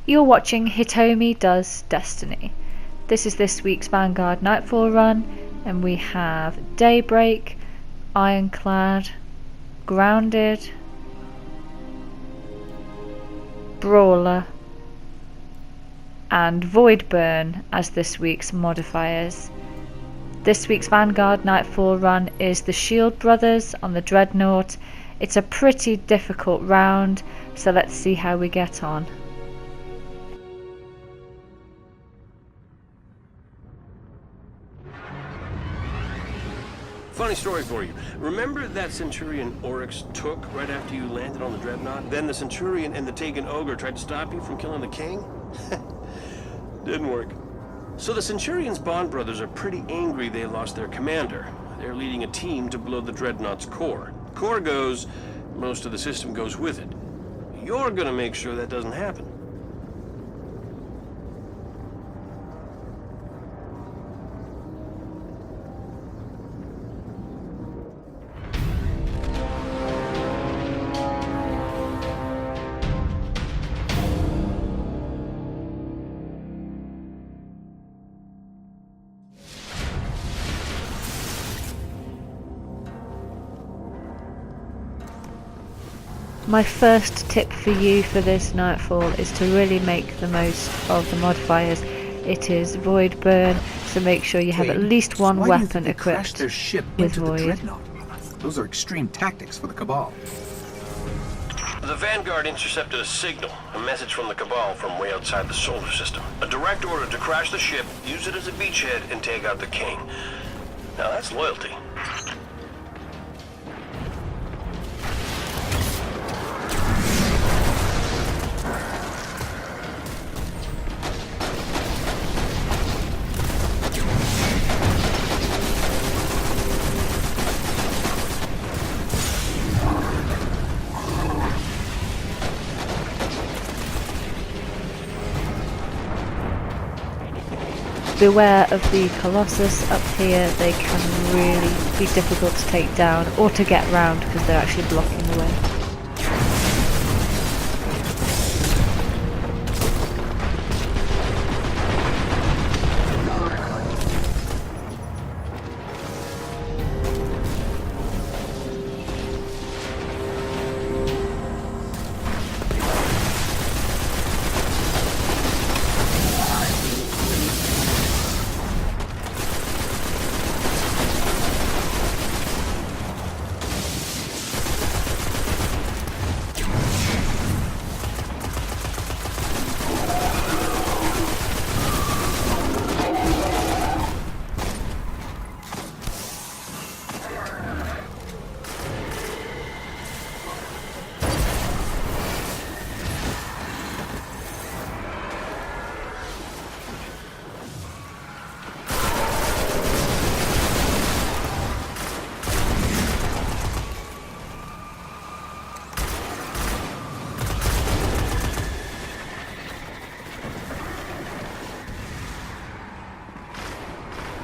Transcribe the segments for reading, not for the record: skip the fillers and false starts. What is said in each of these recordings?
You're watching Hitomii Does Destiny. This is this week's Vanguard Nightfall run, and we have Daybreak, Ironclad, Grounded, Brawler, and Voidburn as this week's modifiers. This week's Vanguard Nightfall run is the Shield Brothers on the Dreadnaught. It's a pretty difficult round, so let's see how we get on. Funny story for you. Remember that Centurion Oryx took right after you landed on the Dreadnaught? Then the Centurion and the Taken Ogre tried to stop you from killing the king? Didn't work. So the Centurion's Bond brothers are pretty angry they lost their commander. They're leading a team to blow the Dreadnaught's core. Core goes, most of the system goes with it. You're gonna make sure that doesn't happen. My first tip for you for this Nightfall is to really make the most of the modifiers. It is Void Burn, so make sure you have at least one weapon equipped their ship with into Void. The Dreadnaught? Those are extreme tactics for the Cabal. The Vanguard intercepted a signal, a message from the Cabal from way outside the solar system. A direct order to crash the ship, use it as a beachhead, and take out the king. Now that's loyalty. Beware of the Colossus up here, they can really be difficult to take down or to get round because they're actually blocking the way.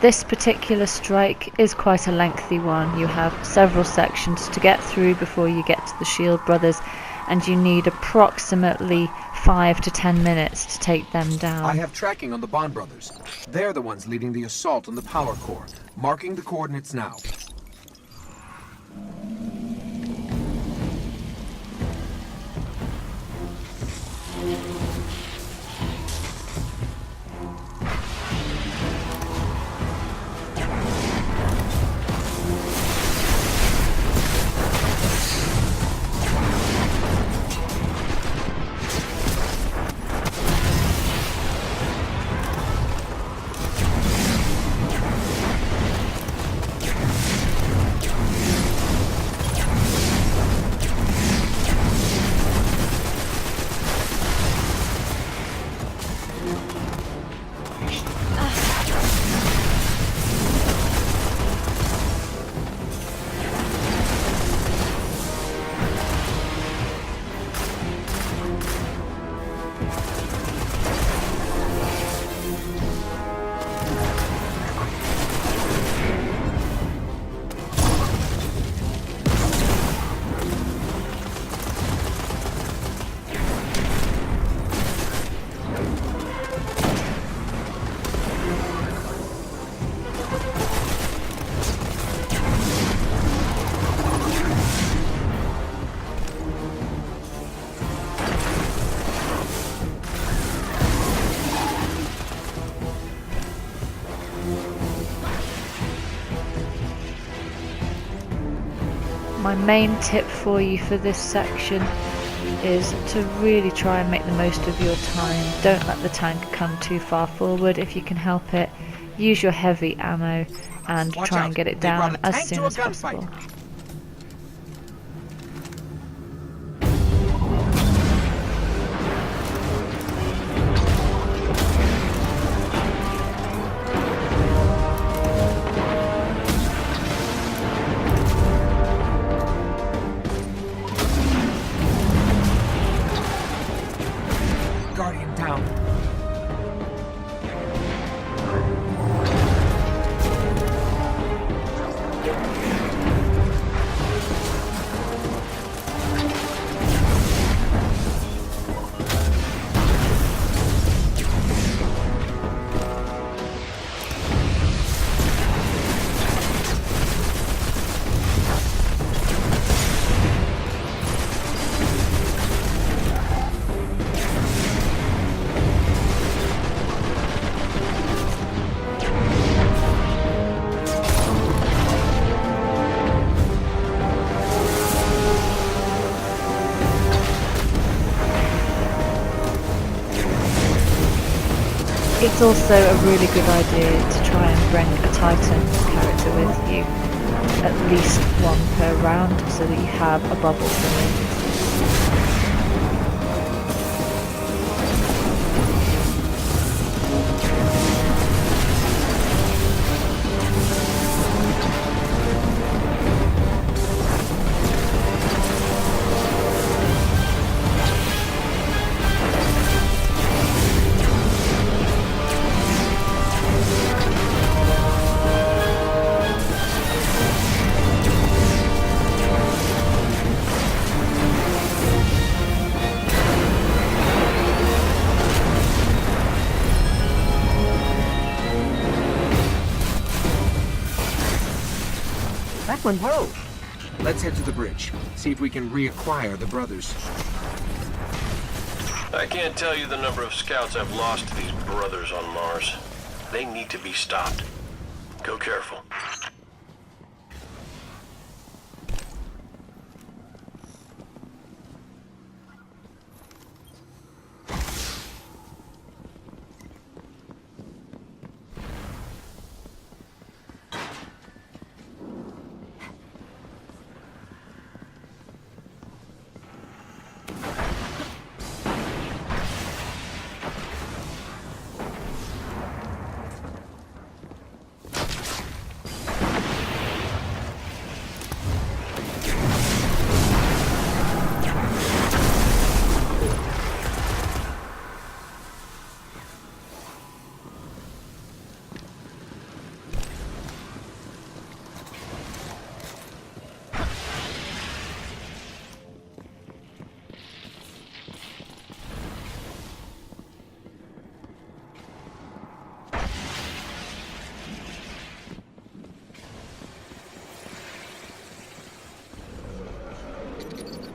This particular strike is quite a lengthy one. You have several sections to get through before you get to the Shield Brothers, and you need approximately 5 to 10 minutes to take them down. I have tracking on the Bond brothers. They're the ones leading the assault on the power core. Marking the coordinates now. my main tip for you for this section is to really try and make the most of your time. Don't let the tank come too far forward if you can help it. Use your heavy ammo and try and get it down as soon as possible. Guardian down. It's also a really good idea to try and bring a Titan character with you, at least one per round, so that you have a bubble for emergencies. That went well. Let's head to the bridge. See if we can reacquire the brothers. I can't tell you the number of scouts I've lost to these brothers on Mars. They need to be stopped. Go careful.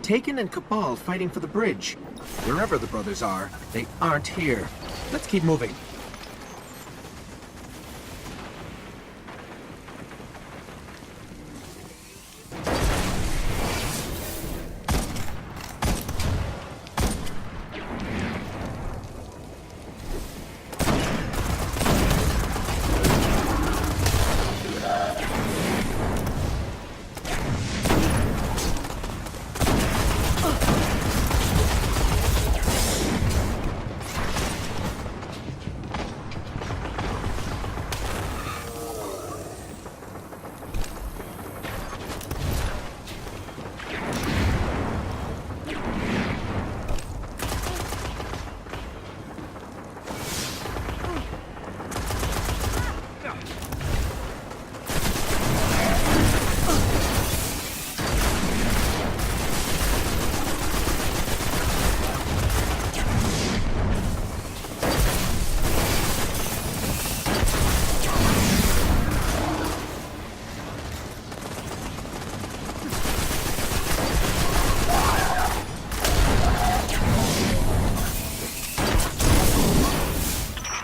Taken and Cabal fighting for the bridge. Wherever the brothers are, they aren't here. Let's keep moving.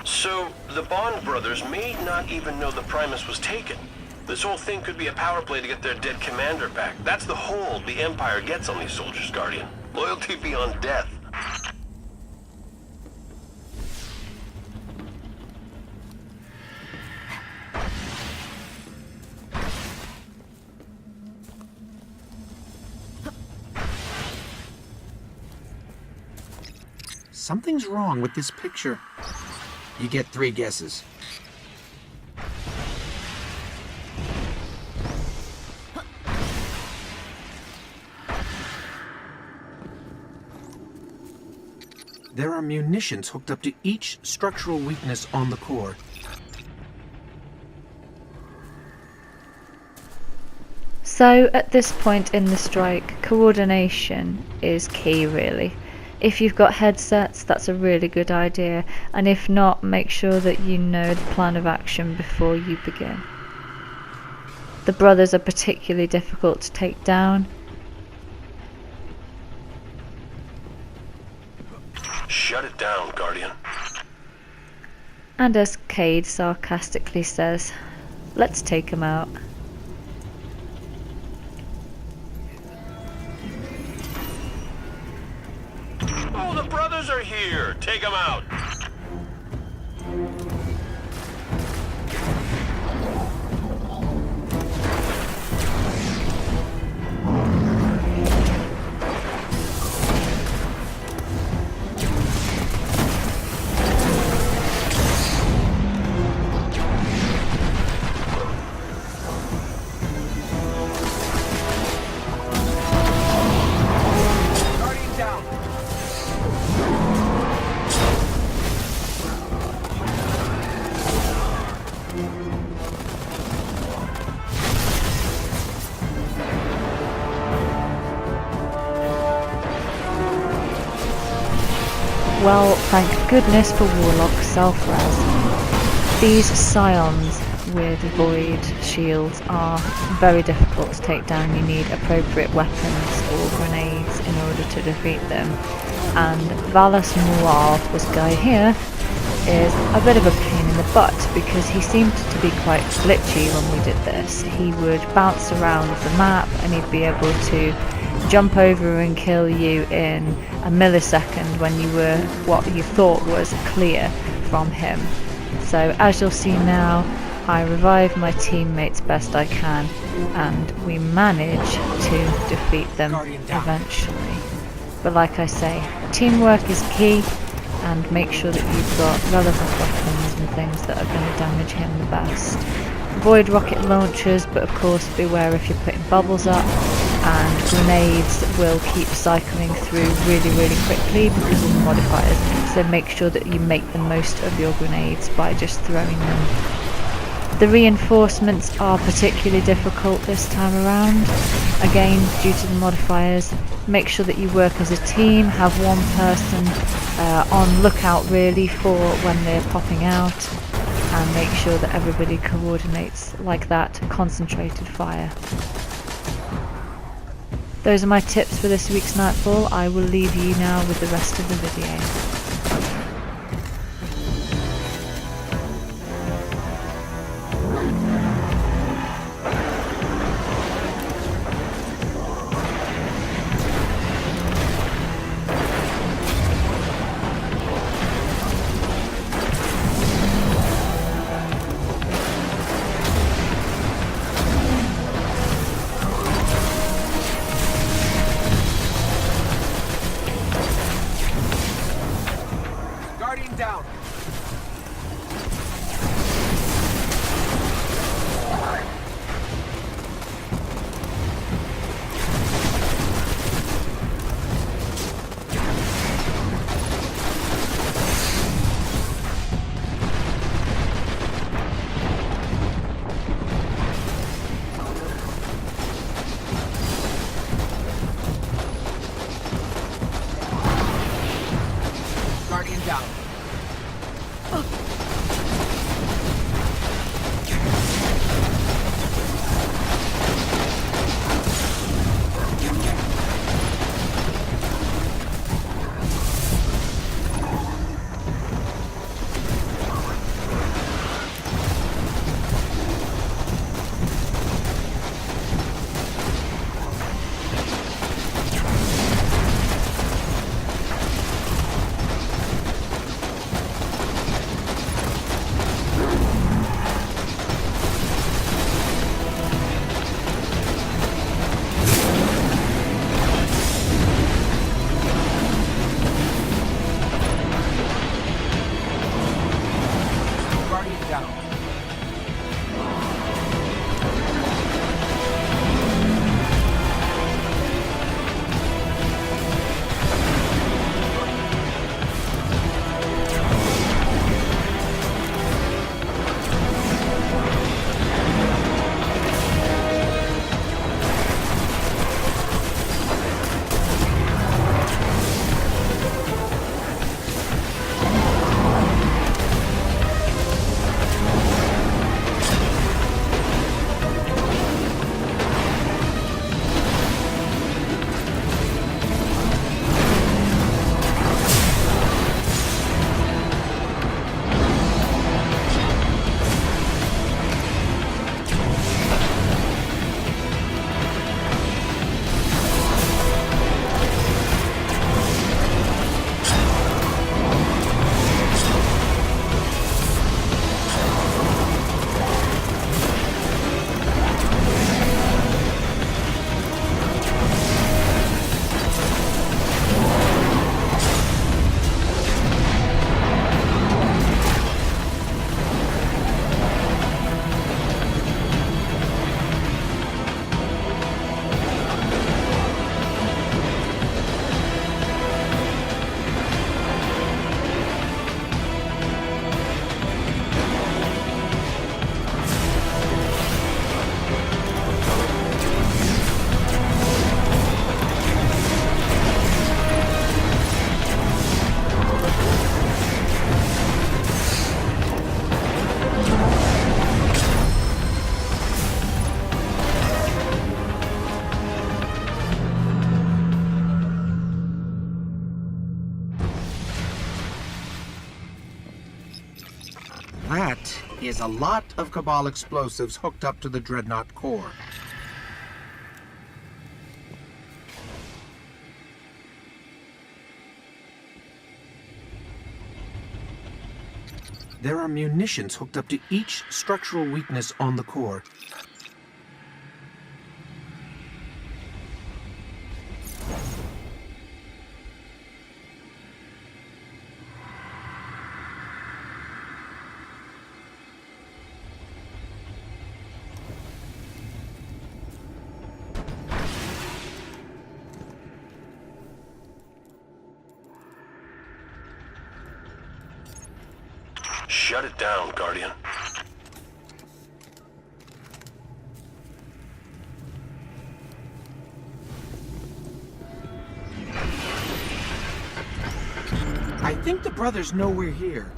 So, the Bond brothers may not even know the Primus was taken. This whole thing could be a power play to get their dead commander back. That's the hold the Empire gets on these soldiers, Guardian. Loyalty beyond death. Something's wrong with this picture. You get 3 guesses. There are munitions hooked up to each structural weakness on the core. So at this point in the strike, coordination is key really. If you've got headsets, that's a really good idea, and if not, make sure that you know the plan of action before you begin. The brothers are particularly difficult to take down. Shut it down, Guardian. And as Cade sarcastically says, let's take him out. Oh, the brothers are here! Take them out! Well, thank goodness for Warlock self-res. These scions with void shields are very difficult to take down. You need appropriate weapons or grenades in order to defeat them. And Valas Mual, this guy here, is a bit of a pain in the butt because he seemed to be quite glitchy when we did this. He would bounce around the map and he'd be able to jump over and kill you in a millisecond when you were what you thought was clear from him. So as you'll see now, I revive my teammates best I can and we manage to defeat them eventually. But like I say, teamwork is key, and make sure that you've got relevant weapons and things that are going to damage him the best. Avoid rocket launchers, but of course beware if you're putting bubbles up, and grenades will keep cycling through really quickly because of the modifiers, so make sure that you make the most of your grenades by just throwing them. The reinforcements are particularly difficult this time around, again due to the modifiers. Make sure that you work as a team, have one person on lookout really for when they're popping out, and make sure that everybody coordinates like that, concentrated fire. Those are my tips for this week's Nightfall. I will leave you now with the rest of the video. Down. Guardian down. That is a lot of Cabal explosives hooked up to the Dreadnaught core. There are munitions hooked up to each structural weakness on the core. Shut it down, Guardian. I think the brothers know we're here.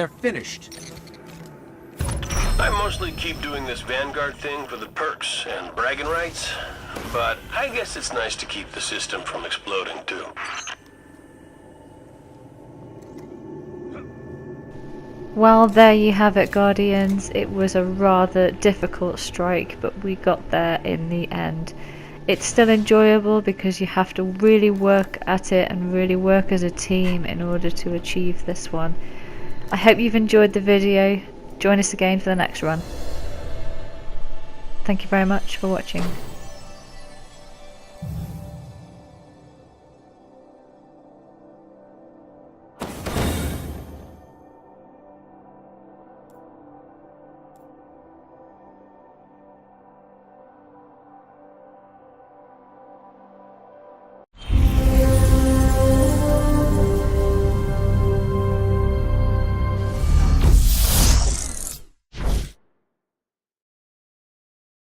they're finished. I mostly keep doing this Vanguard thing for the perks and bragging rights, but I guess it's nice to keep the system from exploding too. Well, there you have it, Guardians. It was a rather difficult strike, but we got there in the end. It's still enjoyable because you have to really work at it and really work as a team in order to achieve this one. I hope you've enjoyed the video. Join us again for the next run. Thank you very much for watching.